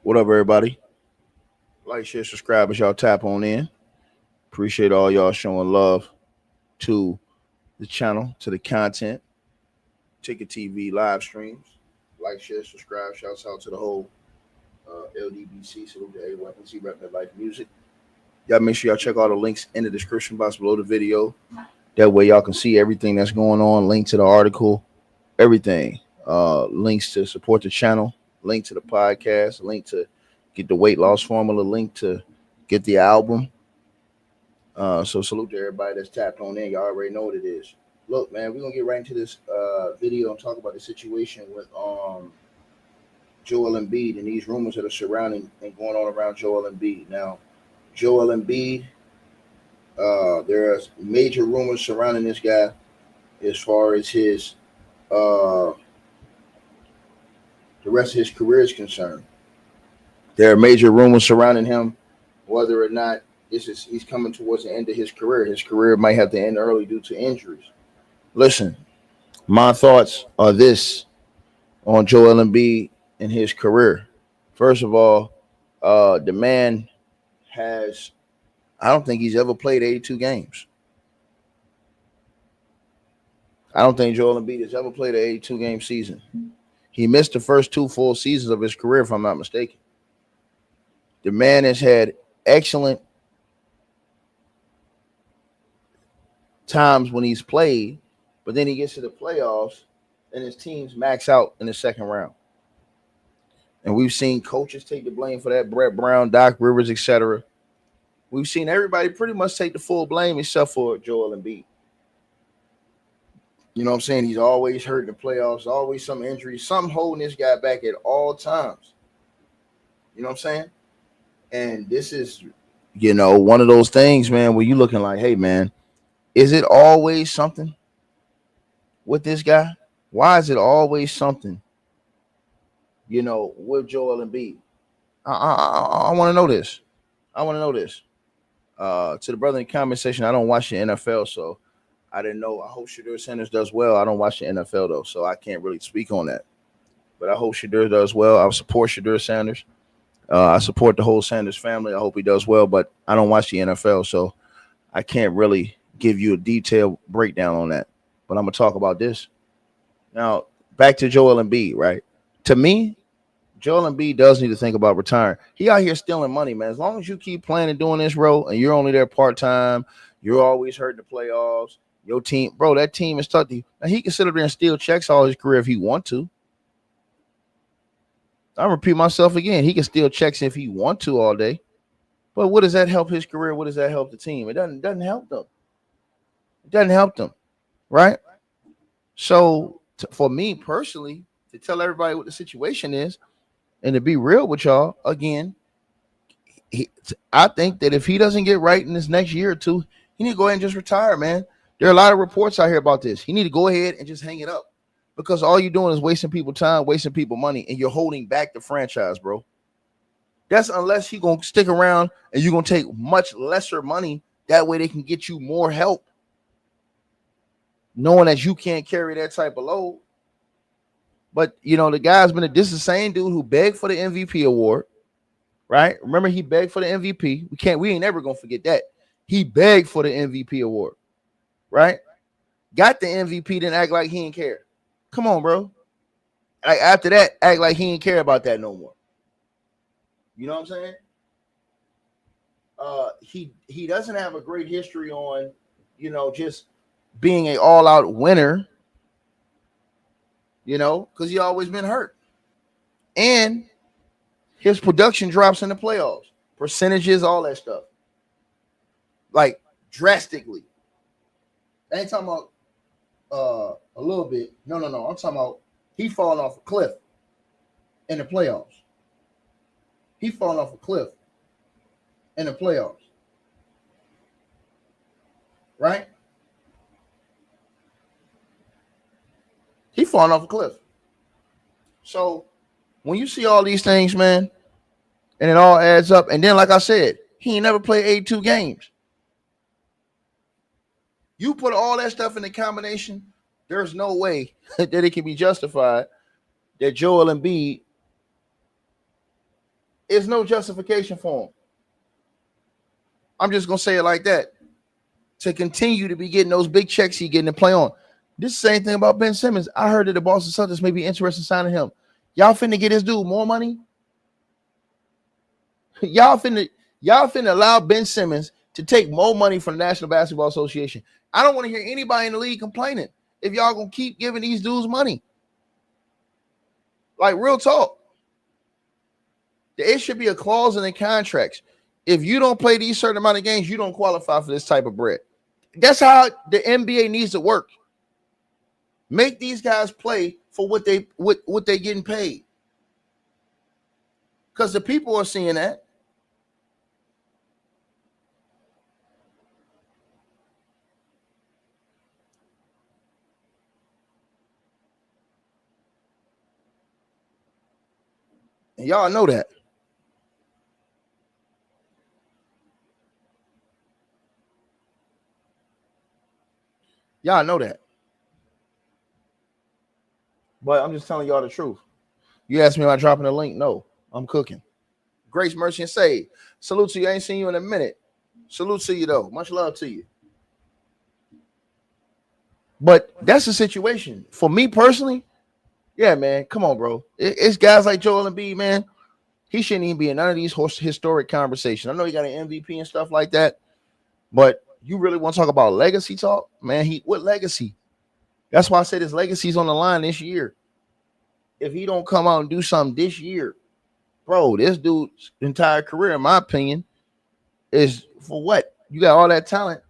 What up, everybody? Like, share, subscribe as y'all tap on in. Appreciate all y'all showing love to the channel, to the content, Ticket TV live streams. Like, share, subscribe. Shouts out to the whole LDBC. Salute to everyone. Can see Rep Life Music. Y'all make sure y'all check all the links in the description box below the video. That way y'all can see everything that's going on. Link to the article, everything. Links to support the channel, link to the podcast, link to get the weight loss formula, link to get the album. So salute to everybody that's tapped on in. Y'all already know what it is. Look, man, we're gonna get right into this video and talk about the situation with Joel Embiid and these rumors that are surrounding and going on around Joel Embiid. Now, Joel Embiid, there are major rumors surrounding this guy as far as his the rest of his career is concerned. There are major rumors surrounding him, whether or not he's coming towards the end of his career. His career might have to end early due to injuries. Listen, my thoughts are this on Joel Embiid and his career. First of all, the man I don't think he's ever played 82 games. I don't think Joel Embiid has ever played an 82 game season. He missed the first 2 full seasons of his career, if I'm not mistaken. The man has had excellent times when he's played, but then he gets to the playoffs and his teams max out in the second round. And we've seen coaches take the blame for that. Brett Brown, Doc Rivers, etc. We've seen everybody pretty much take the full blame except for Joel Embiid. You know what I'm saying? He's always hurt in the playoffs, always some injury, something holding this guy back at all times. You know what I'm saying? And this is, one of those things, man, where you're looking like, hey, man, is it always something with this guy? Why is it always something, with Joel Embiid? I want to know this. To the brother in the comment section, I don't watch the NFL, so I didn't know. I hope Shadur Sanders does well. I don't watch the NFL, though, so I can't really speak on that. But I hope Shadur does well. I support Shadur Sanders. I support the whole Sanders family. I hope he does well, but I don't watch the NFL, so I can't really give you a detailed breakdown on that. But I'm going to talk about this. Now, back to Joel Embiid, right? To me, Joel Embiid does need to think about retiring. He out here stealing money, man. As long as you keep playing and doing this role and you're only there part-time, you're always hurt in the playoffs, your team, bro, that team is tough. Now, he can sit up there and steal checks all his career if he want to. I repeat myself again. He can steal checks if he want to all day. But what does that help his career? What does that help the team? It doesn't help them. It doesn't help them, right? So for me personally, to tell everybody what the situation is and to be real with y'all, again, I think that if he doesn't get right in this next year or two, he need to go ahead and just retire, man. There are a lot of reports out here about this. He need to go ahead and just hang it up because all you're doing is wasting people time, wasting people money, and you're holding back the franchise, bro. That's unless he's going to stick around and you're going to take much lesser money. That way they can get you more help. Knowing that you can't carry that type of load. But, the guy's this is the same dude who begged for the MVP award, right? Remember, he begged for the MVP. We ain't never going to forget that. He begged for the MVP award, right? Got the MVP, then act like he didn't care. Come on, bro. Like after that, act like he didn't care about that no more. You know what I'm saying? He doesn't have a great history on, just being an all-out winner, because he always been hurt. And his production drops in the playoffs. Percentages, all that stuff. Like, drastically. I ain't talking about a little bit. No. I'm talking about he falling off a cliff in the playoffs. He falling off a cliff in the playoffs. Right? He falling off a cliff. So when you see all these things, man, and it all adds up, and then like I said, he ain't never played 82 games. You put all that stuff in the combination, there's no way that it can be justified that Joel Embiid It's no justification for him. I'm just gonna say it like that. To continue to be getting those big checks he getting to play on. This is the same thing about Ben Simmons. I heard that the Boston Celtics may be interested in signing him. Y'all finna get this dude more money? Y'all finna allow Ben Simmons to take more money from the National Basketball Association. I don't want to hear anybody in the league complaining if y'all gonna keep giving these dudes money. Like, real talk. It should be a clause in the contracts. If you don't play these certain amount of games, you don't qualify for this type of bread. That's how the NBA needs to work. Make these guys play for what they getting paid. Because the people are seeing that. And y'all know that. Y'all know that. But I'm just telling y'all the truth. You asked me am I dropping a link? No, I'm cooking. Grace, mercy, and save. Salute to you. I ain't seen you in a minute. Salute to you, though. Much love to you. But that's the situation. For me personally, yeah, man, come on, bro. It's guys like Joel Embiid, man. He shouldn't even be in none of these historic conversations. I know he got an MVP and stuff like that, but you really want to talk about legacy talk? Man, what legacy? That's why I said his legacy's on the line this year. If he don't come out and do something this year, bro, this dude's entire career, in my opinion, is for what? You got all that talent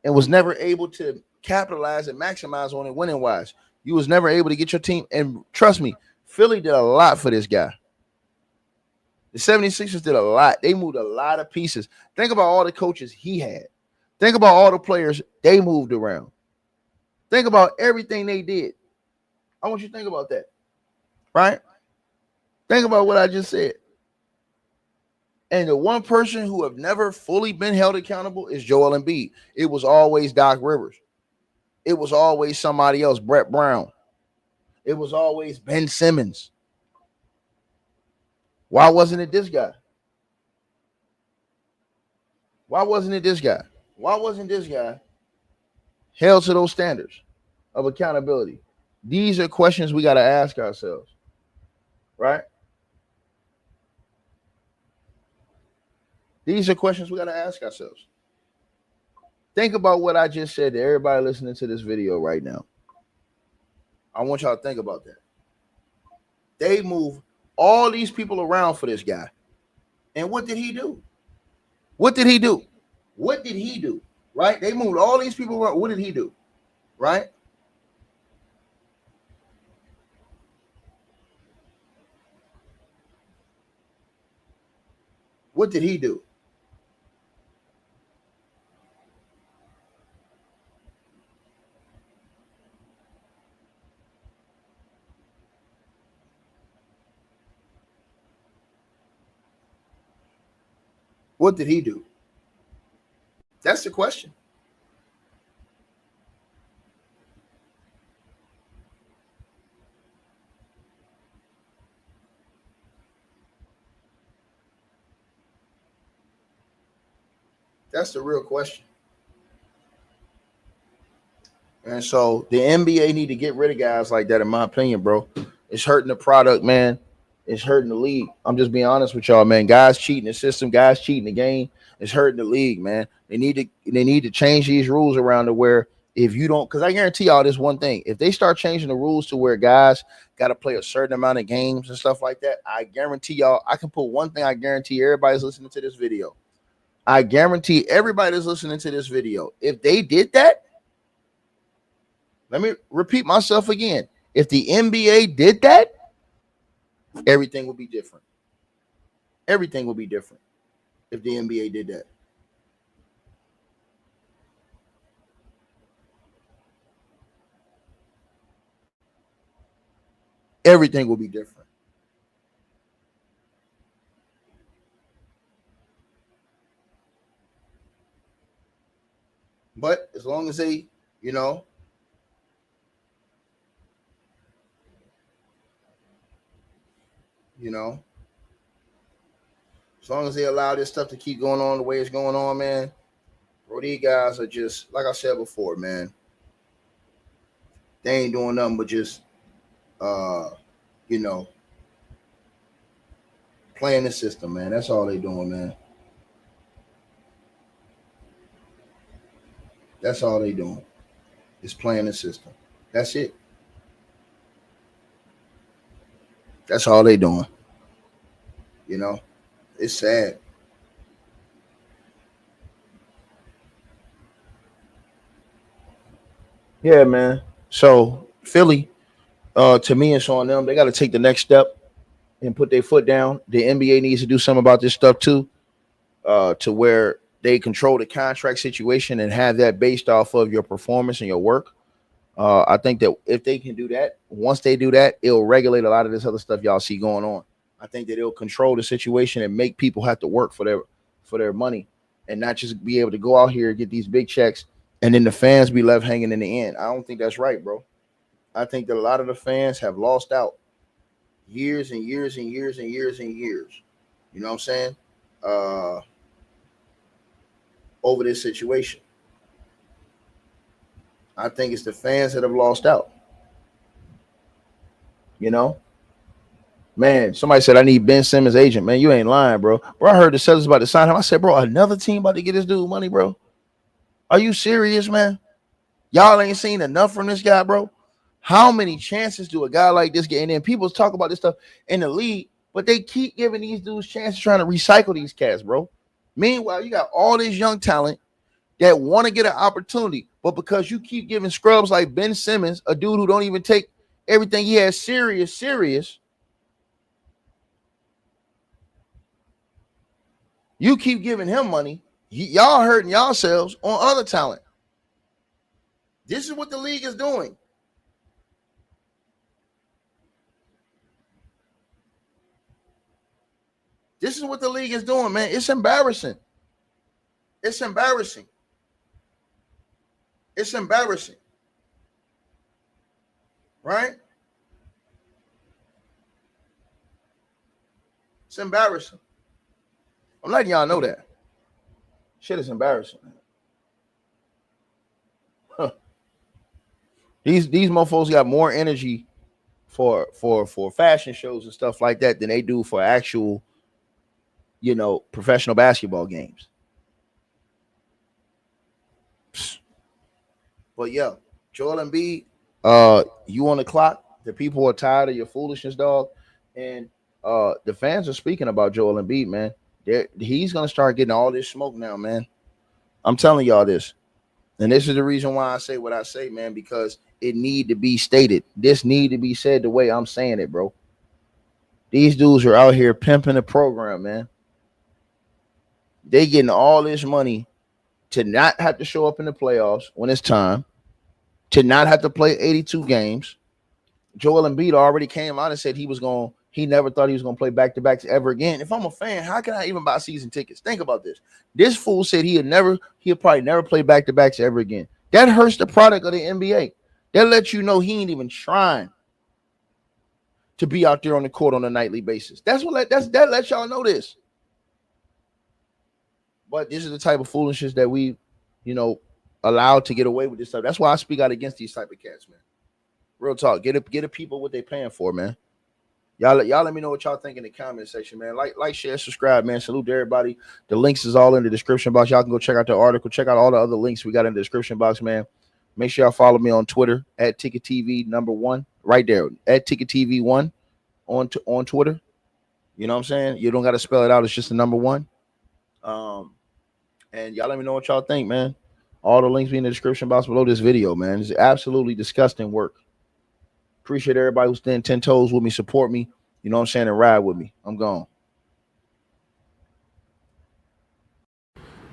and was never able to capitalize and maximize on it winning wise. You was never able to get your team. And trust me, Philly did a lot for this guy. The 76ers did a lot. They moved a lot of pieces. Think about all the coaches he had. Think about all the players they moved around. Think about everything they did. I want you to think about that. Right? Think about what I just said. And the one person who have never fully been held accountable is Joel Embiid. It was always Doc Rivers. It was always somebody else, Brett Brown. It was always Ben Simmons. Why wasn't it this guy? Why wasn't it this guy? Why wasn't this guy held to those standards of accountability? These are questions we got to ask ourselves, right? These are questions we got to ask ourselves. Think about what I just said to everybody listening to this video right now. I want y'all to think about that. They move all these people around for this guy. And what did he do? What did he do? What did he do? Right? They moved all these people around. What did he do? Right? What did he do? What did he do? That's the question. That's the real question. And so the NBA need to get rid of guys like that, in my opinion, bro. It's hurting the product, man. It's hurting the league. I'm just being honest with y'all, man. Guys cheating the system, guys cheating the game. It's hurting the league, man. They need to change these rules around to where if you don't, because I guarantee y'all this one thing. If they start changing the rules to where guys got to play a certain amount of games and stuff like that, I guarantee y'all, I can put one thing I guarantee everybody's listening to this video. I guarantee everybody that's listening to this video, if they did that, let me repeat myself again. If the NBA did that, everything will be different. Everything will be different if the NBA did that. Everything will be different. But as long as they, you know, you know, As long as they allow this stuff to keep going on the way it's going on, man, bro, these guys are just, like I said before, man, they ain't doing nothing but just, you know, playing the system, man. That's all they doing, man. That's all they doing. Is playing the system. That's it. That's all they doing. You know, it's sad. Yeah, man. So Philly, to me, it's on them. They got to take the next step and put their foot down. The NBA needs to do something about this stuff too, to where they control the contract situation and have that based off of your performance and your work. I think that if they can do that, once they do that, it'll regulate a lot of this other stuff y'all see going on. I think that it'll control the situation and make people have to work for their money and not just be able to go out here and get these big checks and then the fans be left hanging in the end. I don't think that's right, bro. I think that a lot of the fans have lost out years and years and years and years and years. You know what I'm saying? Uh, Over this situation. I think it's the fans that have lost out. You know, man. Somebody said I need Ben Simmons' agent. Man, you ain't lying, bro. Bro, I heard the Celtics about to sign him. I said, bro, another team about to get this dude money, bro. Are you serious, man? Y'all ain't seen enough from this guy, bro. How many chances do a guy like this get? And then people talk about this stuff in the league, but they keep giving these dudes chances trying to recycle these cats, bro. Meanwhile, you got all this young talent that want to get an opportunity, but because you keep giving scrubs like Ben Simmons, a dude who don't even take everything he has serious, you keep giving him money. Y'all hurting yourselves on other talent. This is what the league is doing. This is what the league is doing, man. It's embarrassing. It's embarrassing. It's embarrassing. Right? It's embarrassing. I'm letting y'all know that. Shit is embarrassing. Huh. These mofos got more energy for fashion shows and stuff like that than they do for actual, professional basketball games. But yeah, Joel Embiid, you on the clock. The people are tired of your foolishness, dog. And the fans are speaking about Joel Embiid, man. He's gonna start getting all this smoke now, man. I'm telling y'all this. And this is the reason why I say what I say, man, because it need to be stated. This need to be said the way I'm saying it, bro. These dudes are out here pimping the program, man. They getting all this money to not have to show up in the playoffs when it's time, to not have to play 82 games. Joel Embiid already came out and said he never thought he was going to play back-to-backs ever again. If I'm a fan, how can I even buy season tickets? Think about this. This fool said he'll probably never play back-to-backs ever again. That hurts the product of the NBA. That lets you know he ain't even trying to be out there on the court on a nightly basis. That lets y'all know this. But this is the type of foolishness that we, allowed to get away with this stuff. That's why I speak out against these type of cats, man. Real talk. Get the people what they paying for, man. Y'all let me know what y'all think in the comment section, man. Like, share, subscribe, man. Salute to everybody. The links is all in the description box. Y'all can go check out the article. Check out all the other links we got in the description box, man. Make sure y'all follow me on Twitter at TicketTV1, right there at TicketTV1 on Twitter. You know what I'm saying? You don't got to spell it out. It's just the number 1. And y'all let me know what y'all think, man. All the links be in the description box below this video, man. It's absolutely disgusting work. Appreciate everybody who's standing 10 toes with me, support me, you know what I'm saying, and ride with me. I'm gone.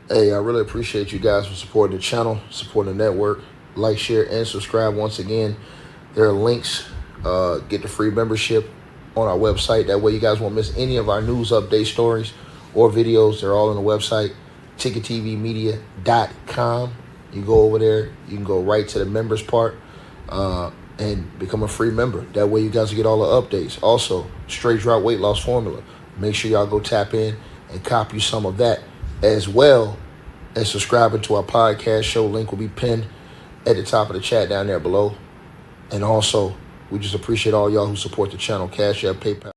Hey, I really appreciate you guys for supporting the channel, supporting the network. Like, share, and subscribe once again. There are links. Get the free membership on our website. That way you guys won't miss any of our news update stories or videos. They're all on the website, ticketvmedia.com. You go over there. You can go right to the members part. And become a free member. That way you guys get all the updates. Also, straight drought weight loss formula. Make sure y'all go tap in and cop you some of that, as well as subscribing to our podcast show. Link will be pinned at the top of the chat down there below. And also, we just appreciate all y'all who support the channel. Cash App, PayPal.